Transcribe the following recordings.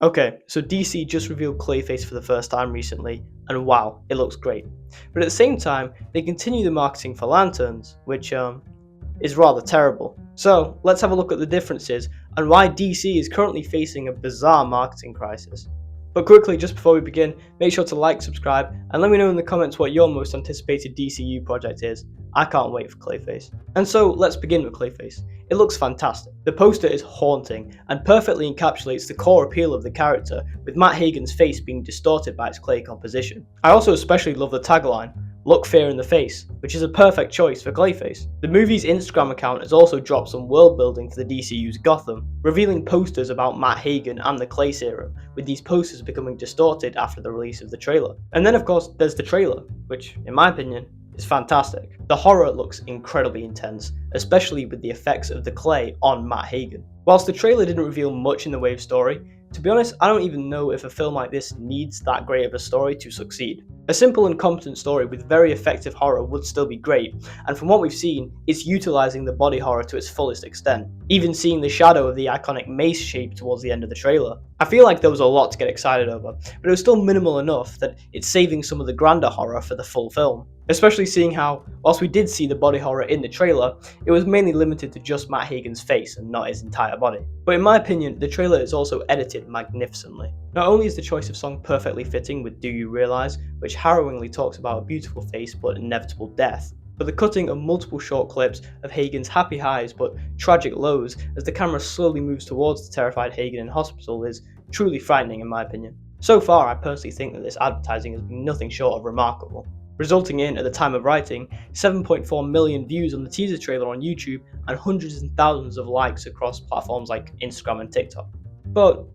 Okay, so DC just revealed Clayface for the first time recently, and wow, it looks great. But at the same time, they continue the marketing for Lanterns, which is rather terrible. So let's have a look at the differences and why DC is currently facing a bizarre marketing crisis. But quickly, just before we begin, make sure to like, subscribe, and let me know in the comments what your most anticipated DCU project is. I can't wait for Clayface. And so, let's begin with Clayface. It looks fantastic. The poster is haunting and perfectly encapsulates the core appeal of the character, with Matt Hagen's face being distorted by its clay composition. I also especially love the tagline, "Look fear in the face," which is a perfect choice for Clayface. The movie's Instagram account has also dropped some world building for the DCU's Gotham, revealing posters about Matt Hagen and the Clay Serum, with these posters becoming distorted after the release of the trailer. And then of course there's the trailer, which in my opinion is fantastic. The horror looks incredibly intense, especially with the effects of the clay on Matt Hagen. Whilst the trailer didn't reveal much in the way of story, to be honest, I don't even know if a film like this needs that great of a story to succeed. A simple and competent story with very effective horror would still be great, and from what we've seen, it's utilising the body horror to its fullest extent, even seeing the shadow of the iconic mace shape towards the end of the trailer. I feel like there was a lot to get excited over, but it was still minimal enough that it's saving some of the grander horror for the full film. Especially seeing how, whilst we did see the body horror in the trailer, it was mainly limited to just Matt Hagen's face and not his entire body. But in my opinion, the trailer is also edited magnificently. Not only is the choice of song perfectly fitting with Do You Realise, which harrowingly talks about a beautiful face but inevitable death, but the cutting of multiple short clips of Hagen's happy highs but tragic lows as the camera slowly moves towards the terrified Hagen in hospital is truly frightening in my opinion. So far, I personally think that this advertising has been nothing short of remarkable, resulting in, at the time of writing, 7.4 million views on the teaser trailer on YouTube and hundreds and thousands of likes across platforms like Instagram and TikTok. But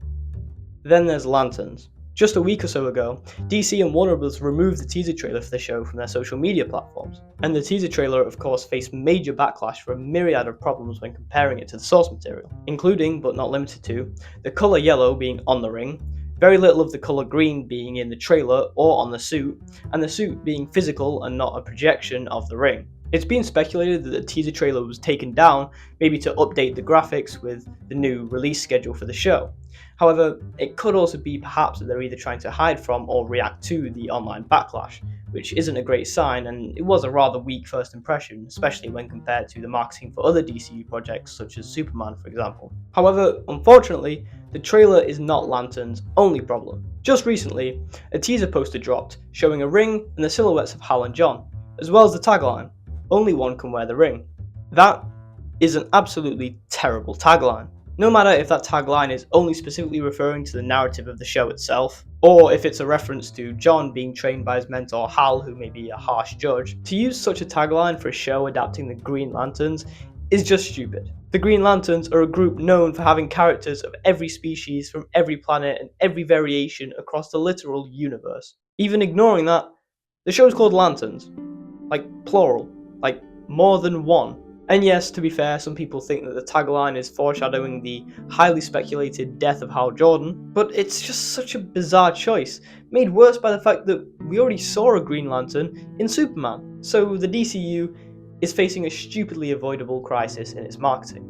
then there's Lanterns. Just a week or so ago, DC and Warner Bros. Removed the teaser trailer for the show from their social media platforms, and the teaser trailer of course faced major backlash for a myriad of problems when comparing it to the source material, including, but not limited to, the colour yellow being on the ring, very little of the colour green being in the trailer or on the suit, and the suit being physical and not a projection of the ring. It's been speculated that the teaser trailer was taken down, maybe to update the graphics with the new release schedule for the show. However, it could also be perhaps that they're either trying to hide from or react to the online backlash, which isn't a great sign, and it was a rather weak first impression, especially when compared to the marketing for other DCU projects such as Superman for example. However, unfortunately, the trailer is not Lantern's only problem. Just recently, a teaser poster dropped showing a ring and the silhouettes of Hal and John, as well as the tagline, "Only one can wear the ring." That is an absolutely terrible tagline. No matter if that tagline is only specifically referring to the narrative of the show itself, or if it's a reference to John being trained by his mentor Hal, who may be a harsh judge, to use such a tagline for a show adapting the Green Lanterns is just stupid. The Green Lanterns are a group known for having characters of every species from every planet and every variation across the literal universe. Even ignoring that, the show's called Lanterns, like plural, like more than one. And yes, to be fair, some people think that the tagline is foreshadowing the highly speculated death of Hal Jordan, but it's just such a bizarre choice, made worse by the fact that we already saw a Green Lantern in Superman. So the DCU is facing a stupidly avoidable crisis in its marketing.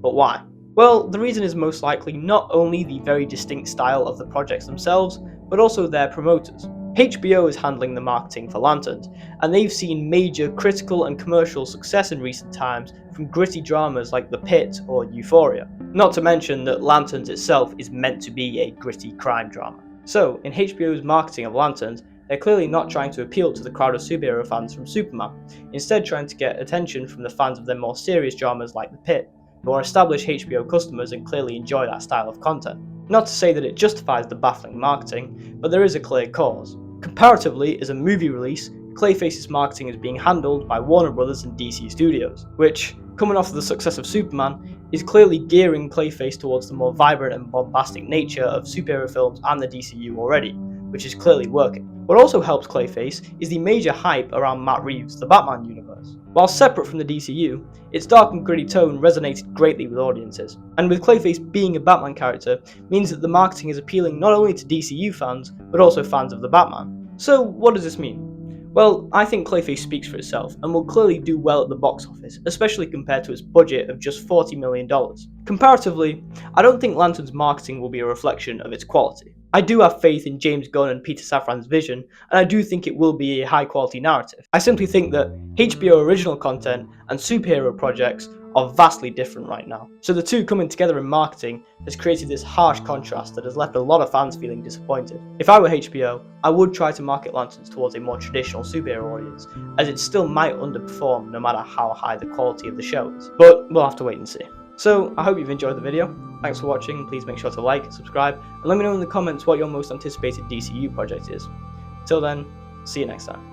But why? Well, the reason is most likely not only the very distinct style of the projects themselves, but also their promoters. HBO is handling the marketing for Lanterns, and they've seen major critical and commercial success in recent times from gritty dramas like The Pit or Euphoria. Not to mention that Lanterns itself is meant to be a gritty crime drama. So, in HBO's marketing of Lanterns, they're clearly not trying to appeal to the crowd of superhero fans from Superman, instead trying to get attention from the fans of their more serious dramas like The Pit, who are established HBO customers and clearly enjoy that style of content. Not to say that it justifies the baffling marketing, but there is a clear cause. Comparatively, as a movie release, Clayface's marketing is being handled by Warner Bros. And DC Studios, which, coming off of the success of Superman, is clearly gearing Clayface towards the more vibrant and bombastic nature of superhero films and the DCU already, which is clearly working. What also helps Clayface is the major hype around Matt Reeves' The Batman universe. While separate from the DCU, its dark and gritty tone resonated greatly with audiences, and with Clayface being a Batman character means that the marketing is appealing not only to DCU fans, but also fans of the Batman. So what does this mean? Well, I think Clayface speaks for itself and will clearly do well at the box office, especially compared to its budget of just $40 million. Comparatively, I don't think Lantern's marketing will be a reflection of its quality. I do have faith in James Gunn and Peter Safran's vision, and I do think it will be a high quality narrative. I simply think that HBO original content and superhero projects are vastly different right now. So the two coming together in marketing has created this harsh contrast that has left a lot of fans feeling disappointed. If I were HBO, I would try to market Lanterns towards a more traditional superhero audience, as it still might underperform no matter how high the quality of the show is. But we'll have to wait and see. So I hope you've enjoyed the video. Thanks for watching, please make sure to like, subscribe, and let me know in the comments what your most anticipated DCU project is. Till then, see you next time.